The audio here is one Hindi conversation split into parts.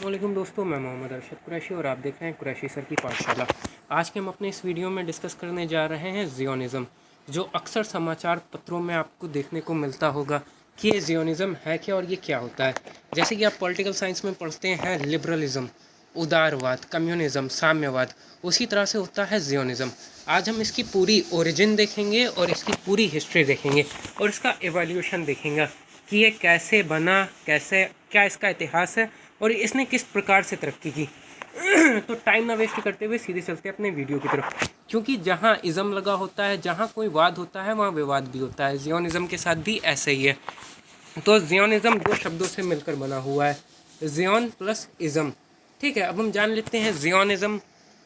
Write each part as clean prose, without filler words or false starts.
अस्सलामुअलैकुम दोस्तों, मैं मोहम्मद अरशद कुरैशी और आप देख रहे हैं कुरैशी सर की पाठशाला। आज के हम अपने इस वीडियो में डिस्कस करने जा रहे हैं ज़ियोनिज़्म, जो अक्सर समाचार पत्रों में आपको देखने को मिलता होगा कि ये ज़ियोनिज़्म है क्या और ये क्या होता है। जैसे कि आप पॉलिटिकल साइंस में पढ़ते हैं लिबरलिज़म, उदारवाद, कम्युनिज़म, साम्यवाद, उसी तरह से होता है ज़ियोनिज़्म। आज हम इसकी पूरी ओरिजिन देखेंगे और इसकी पूरी हिस्ट्री देखेंगे और इसका एवोल्यूशन देखेंगे कि ये कैसे बना, कैसे क्या इसका इतिहास है और इसने किस प्रकार से तरक्की की। तो टाइम ना वेस्ट करते हुए सीधे चलते हैं अपने वीडियो की तरफ, क्योंकि जहाँ इज़म लगा होता है, जहाँ कोई वाद होता है, वहाँ विवाद भी होता है। ज़ियोनिज़्म के साथ भी ऐसे ही है। तो ज़ियोनिज़्म दो शब्दों से मिलकर बना हुआ है, ज़ियोन प्लस इज़म। ठीक है, अब हम जान लेते हैं ज़ियोनिज़्म।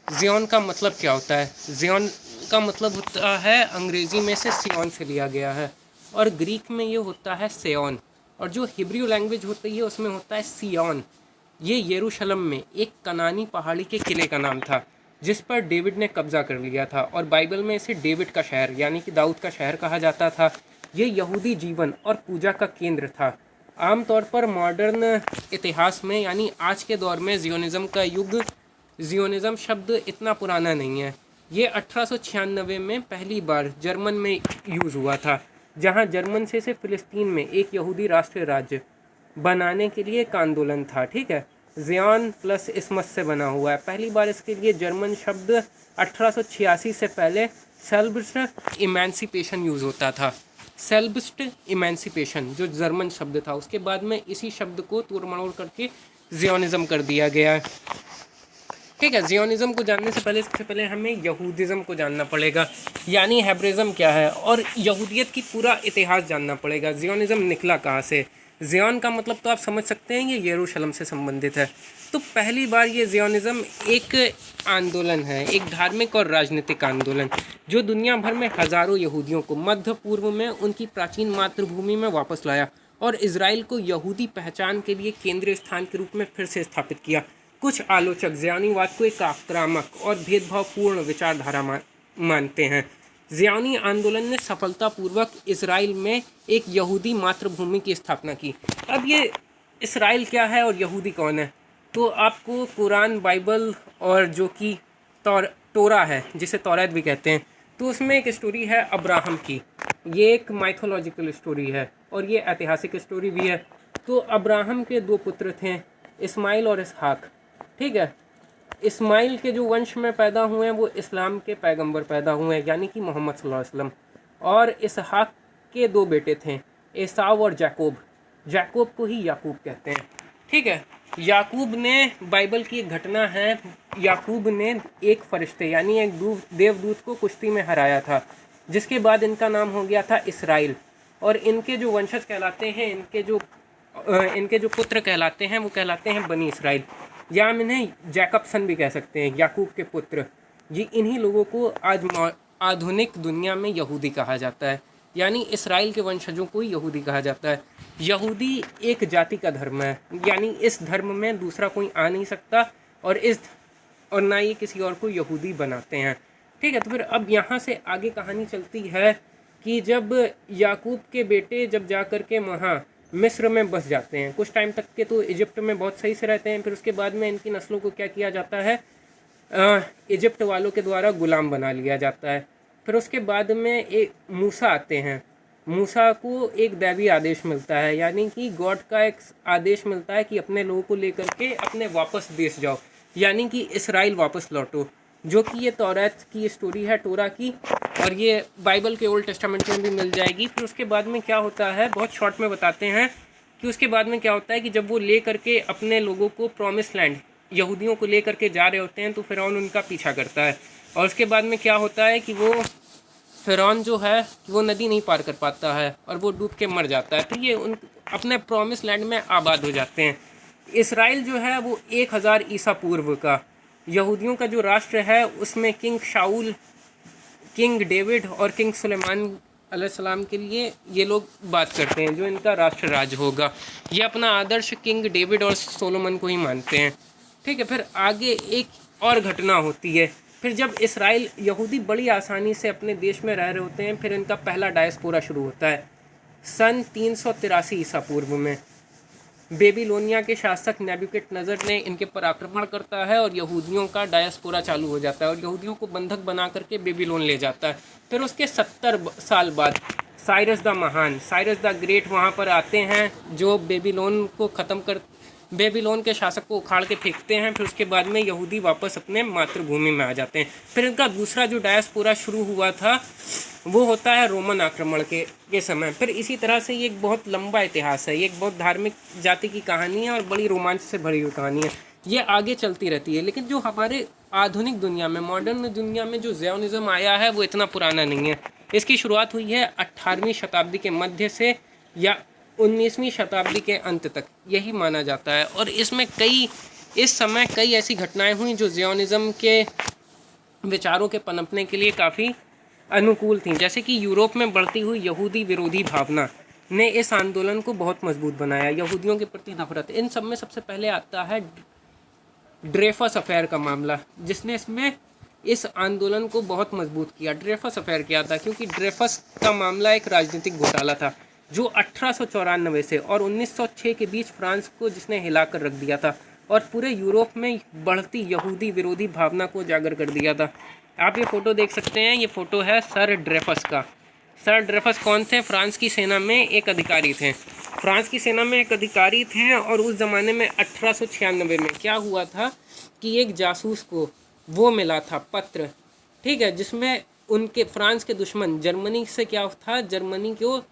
ज़ियोन का मतलब क्या होता है। ज़ियोन का मतलब होता है, अंग्रेज़ी में से सियोन से लिया गया है और ग्रीक में ये होता है सेयोन, और जो हिब्रू लैंग्वेज होती है उसमें होता है सियोन। ये यरूशलेम में एक कनानी पहाड़ी के किले का नाम था जिस पर डेविड ने कब्जा कर लिया था, और बाइबल में इसे डेविड का शहर यानी कि दाऊद का शहर कहा जाता था। ये यहूदी जीवन और पूजा का केंद्र था। आमतौर पर मॉडर्न इतिहास में यानी आज के दौर में ज़ियोनिज़्म का युग, ज़ियोनिज़्म शब्द इतना पुराना नहीं है। ये 1896 में पहली बार जर्मन में यूज़ हुआ था, जहां जर्मन से फ़िलिस्तीन में एक यहूदी राष्ट्रीय राज्य बनाने के लिए एक आंदोलन था। ठीक है, ज़ियोन प्लस इसमस से बना हुआ है। पहली बार इसके लिए जर्मन शब्द 1886 से पहले सेल्ब्स्ट इमेंसिपेशन यूज़ होता था। सेल्ब्स्ट इमेंसिपेशन जो जर्मन शब्द था, उसके बाद में इसी शब्द को तोड़ मरोड़ करके ज़ियोनिज़्म कर दिया गया है। ठीक है, ज़ियोनिज़्म को जानने से पहले सबसे पहले हमें यहूदिज़्म को जानना पड़ेगा, यानी हेब्रिज़्म क्या है, और यहूदियत की पूरा इतिहास जानना पड़ेगा। ज़ियोनिज़्म निकला कहाँ से। ज़ियोन का मतलब तो आप समझ सकते हैं, ये यरूशलेम से संबंधित है। तो पहली बार ये ज़ियोनिज़्म एक आंदोलन है, एक धार्मिक और राजनीतिक आंदोलन, जो दुनिया भर में हज़ारों यहूदियों को मध्य पूर्व में उनकी प्राचीन मातृभूमि में वापस लाया और इज़राइल को यहूदी पहचान के लिए केंद्रीय स्थान के रूप में फिर से स्थापित किया। कुछ आलोचक ज़ियोनीवाद को एक आक्रामक और भेदभावपूर्ण विचारधारा मानते हैं। ज़ियोनी आंदोलन ने सफलतापूर्वक इसराइल में एक यहूदी मातृभूमि की स्थापना की। अब ये इसराइल क्या है और यहूदी कौन है, तो आपको कुरान, बाइबल और जो कि तोरा है, जिसे तौरात भी कहते हैं, तो उसमें एक स्टोरी है अब्राहम की। ये एक माइथोलॉजिकल स्टोरी है और ये ऐतिहासिक स्टोरी भी है। तो अब्राहम के दो पुत्र थे, इस्माइल और इसहाक। ठीक है, इस्माइल के जो वंश में पैदा हुए हैं वो इस्लाम के पैगंबर पैदा हुए हैं, यानी कि मोहम्मद सल्लल्लाहु अलैहि वसल्लम। और इसहाक के दो बेटे थे, एसाव और जैकूब। जैकूब को ही याकूब कहते हैं। ठीक है, याकूब ने, बाइबल की एक घटना है, याकूब ने एक फरिश्ते यानी एक देवदूत को कुश्ती में हराया था, जिसके बाद इनका नाम हो गया था इसराइल। और इनके जो वंशज कहलाते हैं, इनके जो पुत्र कहलाते हैं वो कहलाते हैं बनी इसराइल, या हम इन्हें जैकबसन भी कह सकते हैं, याकूब के पुत्र। जी, इन्हीं लोगों को आज आधुनिक दुनिया में यहूदी कहा जाता है, यानी इसराइल के वंशजों को यहूदी कहा जाता है। यहूदी एक जाति का धर्म है, यानी इस धर्म में दूसरा कोई आ नहीं सकता, और ना ही किसी और को यहूदी बनाते हैं। ठीक है, तो फिर अब यहाँ से आगे कहानी चलती है कि जब याकूब के बेटे जब जा कर के वहाँ मिस्र में बस जाते हैं, कुछ टाइम तक के तो इजिप्ट में बहुत सही से रहते हैं, फिर उसके बाद में इनकी नस्लों को क्या किया जाता है, इजिप्ट वालों के द्वारा गुलाम बना लिया जाता है। फिर उसके बाद में एक मूसा आते हैं। मूसा को एक दैवी आदेश मिलता है, यानी कि गॉड का एक आदेश मिलता है कि अपने लोगों को लेकर के अपने वापस देश जाओ, यानी कि इसराइल वापस लौटो, जो कि ये तौरात की स्टोरी है, तोरा की, और ये बाइबल के ओल्ड टेस्टामेंट में भी मिल जाएगी। फिर उसके बाद में क्या होता है, बहुत शॉर्ट में बताते हैं कि उसके बाद में क्या होता है कि जब वो ले करके अपने लोगों को प्रॉमिस लैंड, यहूदियों को ले करके जा रहे होते हैं, तो फ़िरौन उनका पीछा करता है। और उसके बाद में क्या होता है कि वो फ़िरौन जो है वो नदी नहीं पार कर पाता है और वो डूब के मर जाता है। तो ये उन अपने प्रॉमिस लैंड में आबाद हो जाते हैं। इसराइल जो है वो 1000 ईसा पूर्व का यहूदियों का जो राष्ट्र है, उसमें किंग शाऊल, किंग डेविड और किंग सुलेमान अलैहिस्सलाम के लिए ये लोग बात करते हैं, जो इनका राष्ट्र राज होगा। ये अपना आदर्श किंग डेविड और सोलोमन को ही मानते हैं। ठीक है, फिर आगे एक और घटना होती है। फिर जब इसराइल यहूदी बड़ी आसानी से अपने देश में रह रहे होते हैं, फिर इनका पहला डायस्पोरा शुरू होता है सन 383 ईसा पूर्व में। बेबीलोनिया के शासक नेबुकदनेस्सर ने इनके पर आक्रमण करता है और यहूदियों का डायस्पोरा चालू हो जाता है और यहूदियों को बंधक बना करके बेबीलोन ले जाता है। फिर उसके 70 साल बाद साइरस द महान, साइरस द ग्रेट वहाँ पर आते हैं, जो बेबीलोन के शासक को उखाड़ के फेंकते हैं। फिर उसके बाद में यहूदी वापस अपने मातृभूमि में आ जाते हैं। फिर इनका दूसरा जो डायस्पोरा शुरू हुआ था वो होता है रोमन आक्रमण के समय। फिर इसी तरह से ये एक बहुत लंबा इतिहास है, ये एक बहुत धार्मिक जाति की कहानी है और बड़ी रोमांच से भरी हुई कहानी है। ये आगे चलती रहती है। लेकिन जो हमारे आधुनिक दुनिया में, मॉडर्न दुनिया में जो ज़ियोनिज़्म आया है वो इतना पुराना नहीं है। इसकी शुरुआत हुई है 18वीं शताब्दी के मध्य से या 19वीं शताब्दी के अंत तक, यही माना जाता है। और इस समय कई ऐसी घटनाएं हुई जो ज़ियोनिज़्म के विचारों के पनपने के लिए काफ़ी अनुकूल थी। जैसे कि यूरोप में बढ़ती हुई यहूदी विरोधी भावना ने इस आंदोलन को बहुत मजबूत बनाया। यहूदियों के प्रति नफरत, इन सब में सबसे पहले आता है ड्रेफस अफेयर का मामला, जिसने इस आंदोलन को बहुत मजबूत किया। ड्रेफस अफेयर क्या था? क्योंकि ड्रेफस का मामला एक राजनीतिक घोटाला था जो 1894 से और 1906 के बीच फ्रांस को जिसने हिलाकर रख दिया था और पूरे यूरोप में बढ़ती यहूदी विरोधी भावना को उजागर कर दिया था। आप ये फ़ोटो देख सकते हैं, ये फ़ोटो है सर ड्रेफस का। सर ड्रेफस कौन थे? फ्रांस की सेना में एक अधिकारी थे। फ्रांस की सेना में एक अधिकारी थे और उस ज़माने में 1896 में क्या हुआ था कि एक जासूस को वो मिला था पत्र, ठीक है, जिसमें उनके फ्रांस के दुश्मन जर्मनी से क्या था, जर्मनी को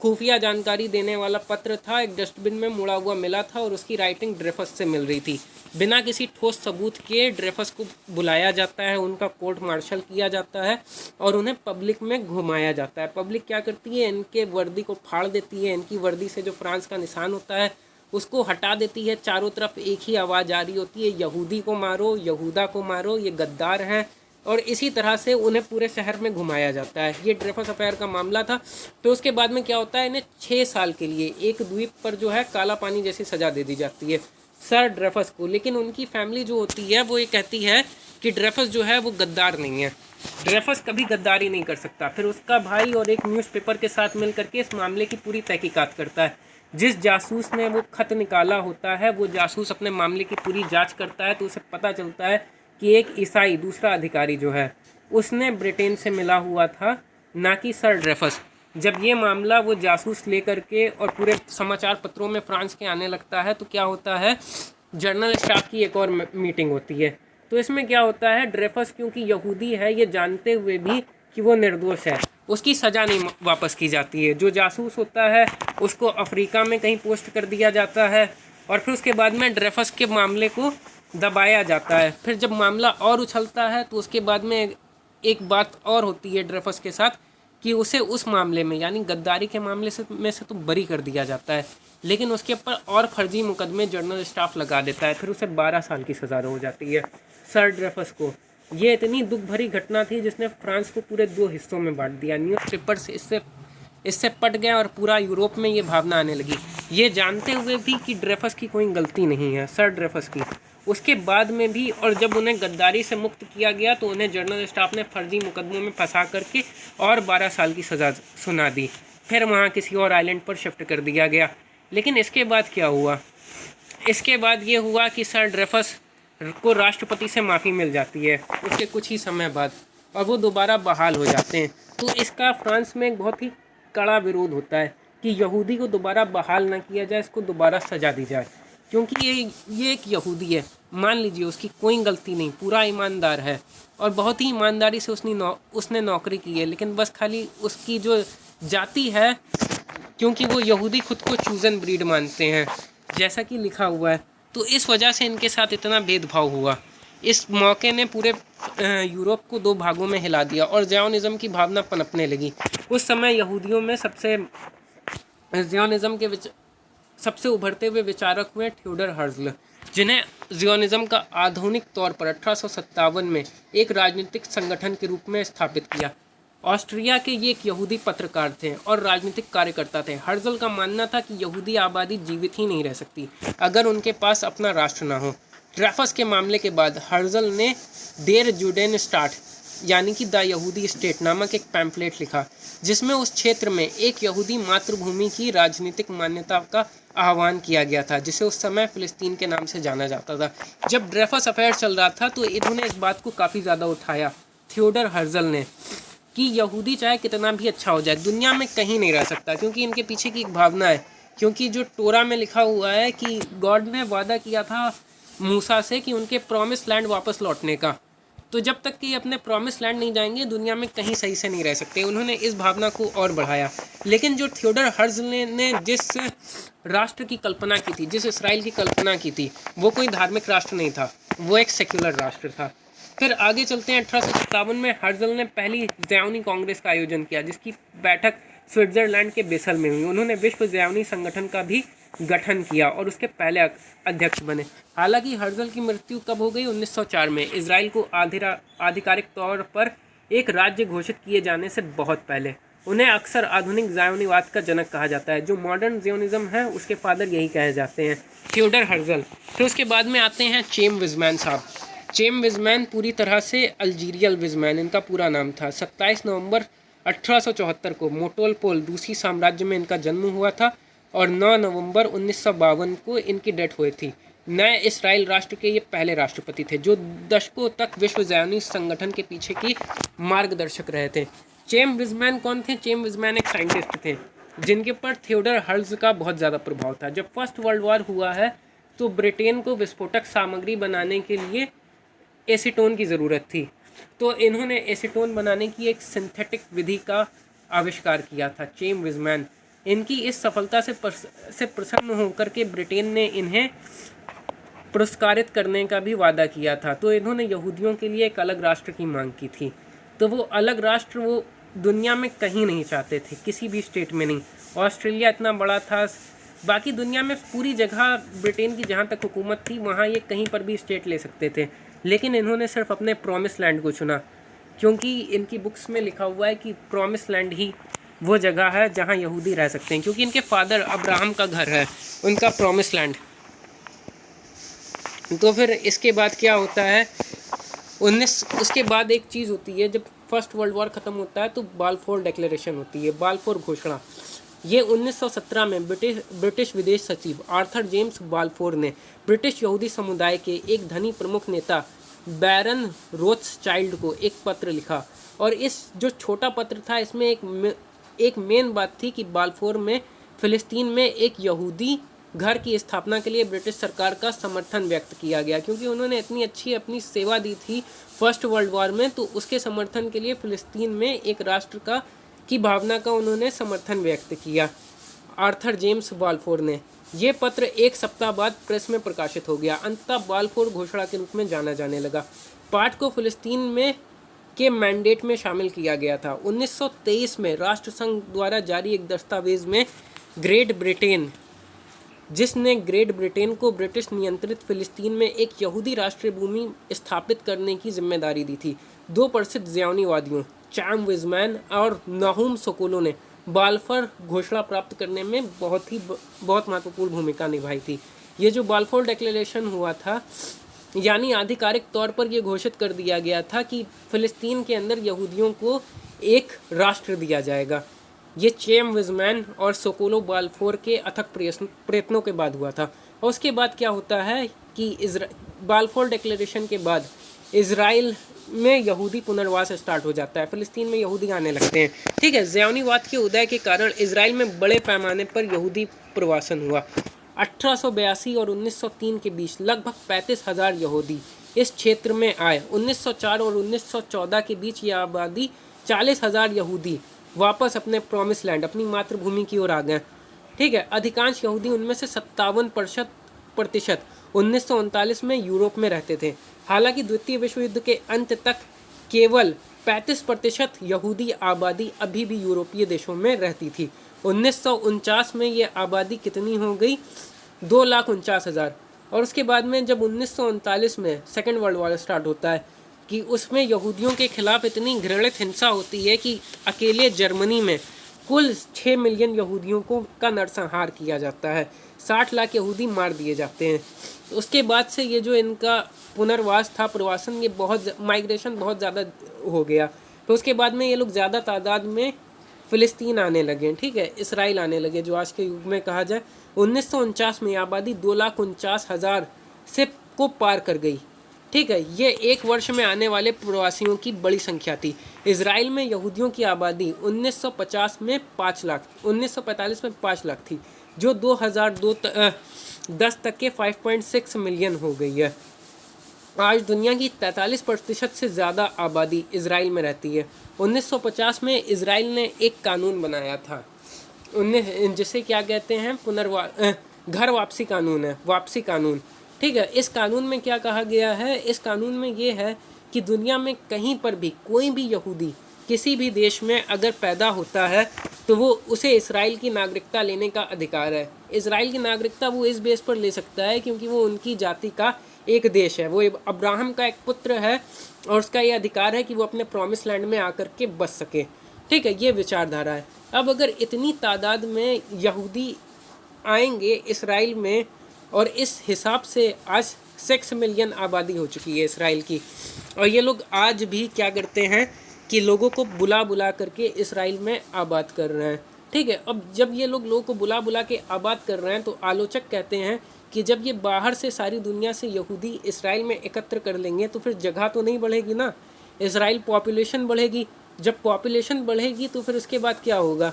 खुफिया जानकारी देने वाला पत्र था, एक डस्टबिन में मुड़ा हुआ मिला था और उसकी राइटिंग ड्रेफस से मिल रही थी। बिना किसी ठोस सबूत के ड्रेफस को बुलाया जाता है, उनका कोर्ट मार्शल किया जाता है और उन्हें पब्लिक में घुमाया जाता है। पब्लिक क्या करती है? इनके वर्दी को फाड़ देती है, इनकी वर्दी से जो फ्रांस का निशान होता है उसको हटा देती है। चारों तरफ एक ही आवाज़ आ रही होती है, यहूदी को मारो, यहूदा को मारो, ये गद्दार हैं। और इसी तरह से उन्हें पूरे शहर में घुमाया जाता है। ये ड्रेफस अफेयर का मामला था। तो उसके बाद में क्या होता है, इन्हें 6 साल के लिए एक द्वीप पर जो है काला पानी जैसी सज़ा दे दी जाती है सर ड्रेफस को। लेकिन उनकी फैमिली जो होती है वो ये कहती है कि ड्रेफस जो है वो गद्दार नहीं है, ड्रेफस कभी गद्दारी नहीं कर सकता। फिर उसका भाई और एक न्यूज़पेपर के साथ मिल करके इस मामले की पूरी तहकीकात करता है। जिस जासूस ने वो खत निकाला होता है वो जासूस अपने मामले की पूरी जांच करता है, तो उसे पता चलता है कि एक ईसाई दूसरा अधिकारी जो है उसने ब्रिटेन से मिला हुआ था, ना कि सर ड्रेफस। जब ये मामला वो जासूस लेकर के और पूरे समाचार पत्रों में फ्रांस के आने लगता है तो क्या होता है, जनरल स्टाफ की एक और मीटिंग होती है। तो इसमें क्या होता है, ड्रेफस क्योंकि यहूदी है ये जानते हुए भी कि वो निर्दोष है, उसकी सज़ा नहीं वापस की जाती है। जो जासूस होता है उसको अफ्रीका में कहीं पोस्ट कर दिया जाता है और फिर उसके बाद में ड्रेफस के मामले को दबाया जाता है। फिर जब मामला और उछलता है तो उसके बाद में एक बात और होती है ड्रेफस के साथ कि उसे उस मामले में यानी गद्दारी के मामले से तो बरी कर दिया जाता है, लेकिन उसके ऊपर और फर्जी मुकदमे जनरल स्टाफ लगा देता है। फिर उसे 12 साल की सज़ा हो जाती है सर ड्रेफस को। ये इतनी दुख भरी घटना थी जिसने फ्रांस को पूरे 2 हिस्सों में बांट दिया। न्यूज़पेपर से इससे पट गया और पूरा यूरोप में ये भावना आने लगी, ये जानते हुए भी कि ड्रेफस की कोई गलती नहीं है, सर ड्रेफस की। उसके बाद में भी, और जब उन्हें गद्दारी से मुक्त किया गया तो उन्हें जनरल स्टाफ ने फर्जी मुकदमों में फंसा करके और 12 साल की सज़ा सुना दी। फिर वहाँ किसी और आइलैंड पर शिफ्ट कर दिया गया। लेकिन इसके बाद क्या हुआ, इसके बाद ये हुआ कि सर ड्रेफस को राष्ट्रपति से माफ़ी मिल जाती है उसके कुछ ही समय बाद और वो दोबारा बहाल हो जाते हैं। तो इसका फ्रांस में एक बहुत ही कड़ा विरोध होता है कि यहूदी को दोबारा बहाल ना किया जाए, इसको दोबारा सजा दी जाए, क्योंकि ये एक यहूदी है, मान लीजिए उसकी कोई गलती नहीं, पूरा ईमानदार है और बहुत ही ईमानदारी से उसने नौकरी की है, लेकिन बस खाली उसकी जो जाति है, क्योंकि वो यहूदी खुद को चूज़न ब्रीड मानते हैं जैसा कि लिखा हुआ है, तो इस वजह से इनके साथ इतना भेदभाव हुआ। इस मौके ने पूरे यूरोप को 2 भागों में हिला दिया और ज़ियोनिज़्म की भावना पनपने लगी। उस समय यहूदियों में ज़ियोनिज़्म के सबसे उभरते हुए विचारक हुए थियोडोर हर्ज़ल, जिन्हें ज़ियोनिज़्म का आधुनिक तौर पर 1857 में एक राजनीतिक संगठन के रूप में स्थापित किया। ऑस्ट्रिया के ये एक यहूदी पत्रकार थे और राजनीतिक कार्यकर्ता थे। हर्ज़ल का मानना था कि यहूदी आबादी जीवित ही नहीं रह सकती अगर उनके पास अपना राष्ट्र ना हो। ड्रेफस के मामले के बाद हर्ज़ल ने डेर जुडेन स्टाट यानी कि द यहूदी स्टेट नामक एक पैम्फलेट लिखा, जिसमें उस क्षेत्र में एक यहूदी मातृभूमि की राजनीतिक मान्यता का आह्वान किया गया था, जिसे उस समय फ़िलिस्तीन के नाम से जाना जाता था। जब ड्रेफस अफेयर चल रहा था तो इन्होंने इस बात को काफ़ी ज़्यादा उठाया, थियोडर हर्जल ने, कि यहूदी चाहे कितना भी अच्छा हो जाए दुनिया में कहीं नहीं रह सकता, क्योंकि इनके पीछे की एक भावना है। क्योंकि जो टोरा में लिखा हुआ है कि गॉड ने वादा किया था मूसा से कि उनके प्रॉमिस लैंड वापस लौटने का, तो जब तक कि अपने प्रॉमिस लैंड नहीं जाएंगे दुनिया में कहीं सही से नहीं रह सकते। उन्होंने इस भावना को और बढ़ाया। लेकिन जो थियोडर हर्जल ने जिस राष्ट्र की कल्पना की थी, जिस इसराइल की कल्पना की थी, वो कोई धार्मिक राष्ट्र नहीं था, वो एक सेक्युलर राष्ट्र था। फिर आगे चलते हैं। 1857 में हर्जल ने पहली ज़ियोनी कांग्रेस का आयोजन किया, जिसकी बैठक स्विट्ज़रलैंड के बेसल में हुई। उन्होंने विश्व ज़ियोनी संगठन का भी गठन किया और उसके पहले अध्यक्ष बने। हालांकि हर्जल की मृत्यु कब हो गई? 1904 में, इजराइल को आधिकारिक तौर पर एक राज्य घोषित किए जाने से बहुत पहले। उन्हें अक्सर आधुनिक ज़ियोनीवाद का जनक कहा जाता है। जो मॉडर्न ज़ियोनिज़्म है उसके फादर यही कहे जाते हैं, थियोडर हर्जल। फिर उसके बाद में आते हैं चेम विज़मैन साहब। चेम विज़मैन पूरी तरह से अल्जीरियल विज़मैन इनका पूरा नाम था। 27 नवंबर 1874 को मोटोलपोल रूसी साम्राज्य में इनका जन्म हुआ था और 9 नवंबर 1952 को इनकी डेथ हुई थी। नए इसराइल राष्ट्र के ये पहले राष्ट्रपति थे जो दशकों तक विश्व ज़ियोनी संगठन के पीछे की मार्गदर्शक रहे थे। चेम विज़मैन कौन थे? चेम विज़मैन एक साइंटिस्ट थे जिनके पर थियोडर हर्जल का बहुत ज़्यादा प्रभाव था। जब फर्स्ट वर्ल्ड वॉर हुआ है तो ब्रिटेन को विस्फोटक सामग्री बनाने के लिए एसीटोन की ज़रूरत थी, तो इन्होंने एसीटोन बनाने की एक सिंथेटिक विधि का आविष्कार किया था चेम विज़मैन। इनकी इस सफलता से प्रसन्न होकर के ब्रिटेन ने इन्हें पुरस्कारित करने का भी वादा किया था। तो इन्होंने यहूदियों के लिए एक अलग राष्ट्र की मांग की थी। तो वो अलग राष्ट्र वो दुनिया में कहीं नहीं चाहते थे, किसी भी स्टेट में नहीं। ऑस्ट्रेलिया इतना बड़ा था, बाकी दुनिया में पूरी जगह ब्रिटेन की जहाँ तक हुकूमत थी वहाँ ये कहीं पर भी स्टेट ले सकते थे, लेकिन इन्होंने सिर्फ अपने प्रॉमिस लैंड को चुना, क्योंकि इनकी बुक्स में लिखा हुआ है कि प्रॉमिस लैंड ही वो जगह है जहाँ यहूदी रह सकते हैं, क्योंकि इनके फादर अब्राहम का घर है उनका प्रॉमिस लैंड। तो फिर इसके बाद क्या होता है? उसके बाद एक चीज़ होती है, जब फर्स्ट वर्ल्ड वॉर ख़त्म होता है तो बालफोर डिक्लेरेशन होती है, बालफोर घोषणा। ये 1917 में ब्रिटिश विदेश सचिव आर्थर जेम्स बालफोर ने ब्रिटिश यहूदी समुदाय के एक धनी प्रमुख नेता बैरन रोथस्चाइल्ड को एक पत्र लिखा। और इस जो छोटा पत्र था इसमें एक मेन बात थी कि बालफोर में फ़िलिस्तीन में एक यहूदी घर की स्थापना के लिए ब्रिटिश सरकार का समर्थन व्यक्त किया गया, क्योंकि उन्होंने इतनी अच्छी अपनी सेवा दी थी फर्स्ट वर्ल्ड वॉर में, तो उसके समर्थन के लिए फ़िलिस्तीन में एक राष्ट्र की भावना का उन्होंने समर्थन व्यक्त किया आर्थर जेम्स बालफोर ने। ये पत्र एक सप्ताह बाद प्रेस में प्रकाशित हो गया। अंततः बालफोर घोषणा के रूप में जाना जाने लगा। पाठ को फ़िलिस्तीन में के मैंडेट में शामिल किया गया था। 1923 में राष्ट्रसंघ द्वारा जारी एक दस्तावेज में ग्रेट ब्रिटेन, जिसने ग्रेट ब्रिटेन को ब्रिटिश नियंत्रित फ़िलिस्तीन में एक यहूदी राष्ट्रीय भूमि स्थापित करने की जिम्मेदारी दी थी। दो प्रसिद्ध ज़ियोनीवादियों चैम विज़मैन और नाहूम सोकोलो ने बालफोर घोषणा प्राप्त करने में बहुत महत्वपूर्ण भूमिका निभाई थी। ये जो बालफोर डिक्लेरेशन हुआ था, यानी आधिकारिक तौर पर यह घोषित कर दिया गया था कि फ़िलिस्तीन के अंदर यहूदियों को एक राष्ट्र दिया जाएगा। ये चेम विज़मैन और सोकोलो बालफोर के अथक प्रयत्नों के बाद हुआ था। और उसके बाद क्या होता है कि बालफोर डिक्लेरेशन के बाद इज़राइल में यहूदी पुनर्वास स्टार्ट हो जाता है, फ़िलिस्तीन में यहूदी आने लगते हैं। ठीक है, ज़ियोनीवाद के उदय के कारण इज़राइल में बड़े पैमाने पर यहूदी प्रवासन हुआ। 1882 और 1903 के बीच लगभग 35,000 यहूदी इस क्षेत्र में आए। 1904 और 1914 के बीच यह आबादी 40,000 यहूदी वापस अपने प्रॉमिस लैंड, अपनी मातृभूमि की ओर आ गए। ठीक है, अधिकांश यहूदी उनमें से 57% 1939 में यूरोप में रहते थे। हालांकि द्वितीय विश्व युद्ध के अंत तक केवल 35% यहूदी आबादी अभी भी यूरोपीय देशों में रहती थी। 1949 में ये आबादी कितनी हो गई? 2,49,000। और उसके बाद में जब 1939 में सेकेंड वर्ल्ड वॉर स्टार्ट होता है कि उसमें यहूदियों के खिलाफ इतनी घृणित हिंसा होती है कि अकेले जर्मनी में कुल 6 मिलियन यहूदियों का नरसंहार किया जाता है, 60 लाख यहूदी मार दिए जाते हैं। तो उसके बाद से ये जो इनका पुनर्वास था, प्रवासन, ये माइग्रेशन बहुत ज़्यादा हो गया। तो उसके बाद में ये लोग ज़्यादा तादाद में फ़िलिस्तीन आने लगे, ठीक है, इसराइल आने लगे, जो आज के युग में कहा जाए। 1949 में आबादी 2,49,000 से को पार कर गई, ठीक है। ये एक वर्ष में आने वाले प्रवासियों की बड़ी संख्या थी। इसराइल में यहूदियों की आबादी 1950 में 5 लाख, 1945 में 5 लाख थी, जो 2010 तक के 5.6 मिलियन हो गई है। आज दुनिया की 43% से ज़्यादा आबादी इसराइल में रहती है। 1950 में इसराइल ने एक कानून बनाया था, जिसे क्या कहते हैं, घर वापसी कानून है, वापसी कानून, ठीक है। इस कानून में क्या कहा गया है? इस कानून में ये है कि दुनिया में कहीं पर भी कोई भी यहूदी किसी भी देश में अगर पैदा होता है तो वो उसे इसराइल की नागरिकता लेने का अधिकार है। इसराइल की नागरिकता वो इस बेस पर ले सकता है क्योंकि वो उनकी जाति का एक देश है, वो अब्राहम का एक पुत्र है और उसका ये अधिकार है कि वो अपने प्रॉमिस लैंड में आकर के बस सके, ठीक है। ये विचारधारा है। अब अगर इतनी तादाद में यहूदी आएंगे इसराइल में, और इस हिसाब से आज 6 मिलियन आबादी हो चुकी है इसराइल की, और ये लोग आज भी क्या करते हैं कि लोगों को बुला बुला करके इसराइल में आबाद कर रहे हैं, ठीक है। अब जब ये लोगों को बुला बुला के आबाद कर रहे हैं तो आलोचक कहते हैं कि जब ये बाहर से सारी दुनिया से यहूदी इसराइल में एकत्र कर लेंगे तो फिर जगह तो नहीं बढ़ेगी ना, इसराइल पॉपुलेशन बढ़ेगी। जब पॉपुलेशन बढ़ेगी तो फिर उसके बाद क्या होगा?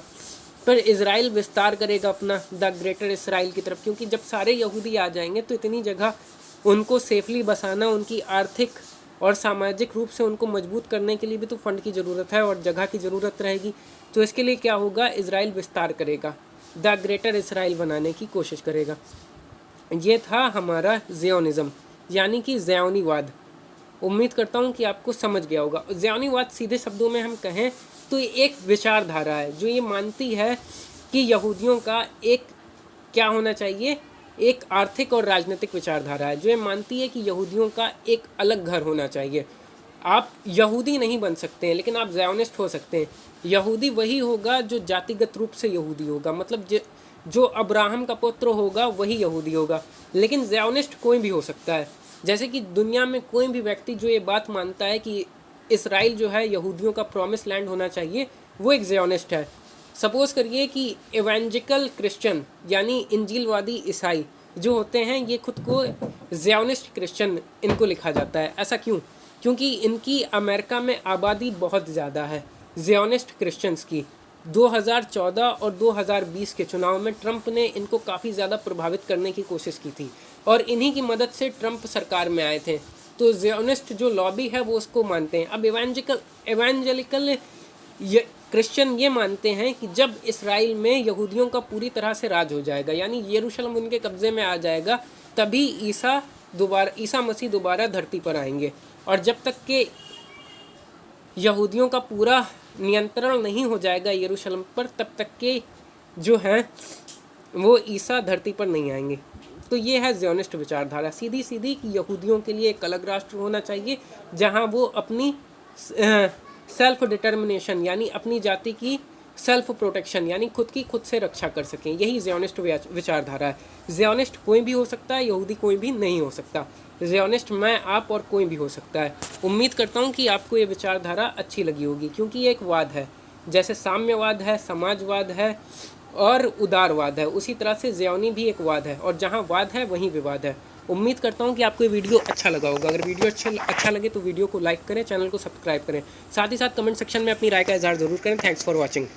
फिर इसराइल विस्तार करेगा अपना, द ग्रेटर इसराइल की तरफ, क्योंकि जब सारे यहूदी आ जाएंगे तो इतनी जगह उनको सेफली बसाना, उनकी आर्थिक और सामाजिक रूप से उनको मजबूत करने के लिए भी तो फंड की ज़रूरत है और जगह की ज़रूरत रहेगी। तो इसके लिए क्या होगा? इसराइल विस्तार करेगा, द ग्रेटर इसराइल बनाने की कोशिश करेगा। ये था हमारा ज़ियोनिज़्म, यानी कि ज़ियोनीवाद। उम्मीद करता हूँ कि आपको समझ गया होगा। ज़ियोनीवाद सीधे शब्दों में हम कहें तो ये एक विचारधारा है जो ये मानती है कि यहूदियों का एक क्या होना चाहिए, एक आर्थिक और राजनीतिक विचारधारा है जो ये मानती है कि यहूदियों का एक अलग घर होना चाहिए। आप यहूदी नहीं बन सकते हैं लेकिन आप ज़ियोनिस्ट हो सकते हैं। यहूदी वही होगा जो जातिगत रूप से यहूदी होगा, मतलब जो अब्राहम का पुत्र होगा वही यहूदी होगा। लेकिन ज़ियोनिस्ट कोई भी हो सकता है। जैसे कि दुनिया में कोई भी व्यक्ति जो ये बात मानता है कि इसराइल जो है यहूदियों का प्रॉमिस लैंड होना चाहिए, वो एक ज़ियोनिस्ट है। सपोज़ करिए कि एवेंजिकल क्रिश्चियन यानी इंजीलवादी ईसाई जो होते हैं, ये खुद को ज़ियोनिस्ट क्रिश्चियन इनको लिखा जाता है। ऐसा क्यों? क्योंकि इनकी अमेरिका में आबादी बहुत ज़्यादा है ज़ियोनिस्ट क्रिश्चियंस की। 2014 और 2020 के चुनाव में ट्रंप ने इनको काफ़ी ज़्यादा प्रभावित करने की कोशिश की थी और इन्हीं की मदद से ट्रंप सरकार में आए थे। तो ज़ियोनिस्ट जो लॉबी है वो उसको मानते हैं। अब एवेंजेलिकल क्रिश्चियन ये मानते हैं कि जब इसराइल में यहूदियों का पूरी तरह से राज हो जाएगा, यानी यरूशलेम उनके कब्ज़े में आ जाएगा, तभी ईसा मसीह दोबारा धरती पर आएंगे। और जब तक के यहूदियों का पूरा नियंत्रण नहीं हो जाएगा यरूशलेम पर, तब तक के जो हैं वो ईसा धरती पर नहीं आएंगे। तो ये है ज़ियोनिस्ट विचारधारा, सीधी सीधी कि यहूदियों के लिए एक अलग राष्ट्र होना चाहिए जहां वो अपनी सेल्फ डिटर्मिनेशन यानी अपनी जाति की सेल्फ प्रोटेक्शन यानी खुद से रक्षा कर सकें। यही ज़ियोनिस्ट विचारधारा है। ज़ियोनिस्ट कोई भी हो सकता है, यहूदी कोई भी नहीं हो सकता। ज़ियोनिस्ट मैं, आप और कोई भी हो सकता है। उम्मीद करता हूँ कि आपको ये विचारधारा अच्छी लगी होगी, क्योंकि ये एक वाद है। जैसे साम्यवाद है, समाजवाद है और उदारवाद है, उसी तरह से ज़ियोनी भी एक वाद है, और जहाँ वाद है वहीं विवाद है। उम्मीद करता हूँ कि आपको ये वीडियो अच्छा लगा होगा। अगर वीडियो अच्छा लगे तो वीडियो को लाइक करें, चैनल को सब्सक्राइब करें, साथ ही साथ कमेंट सेक्शन में अपनी राय का इजहार ज़रूर करें। Thanks for watching.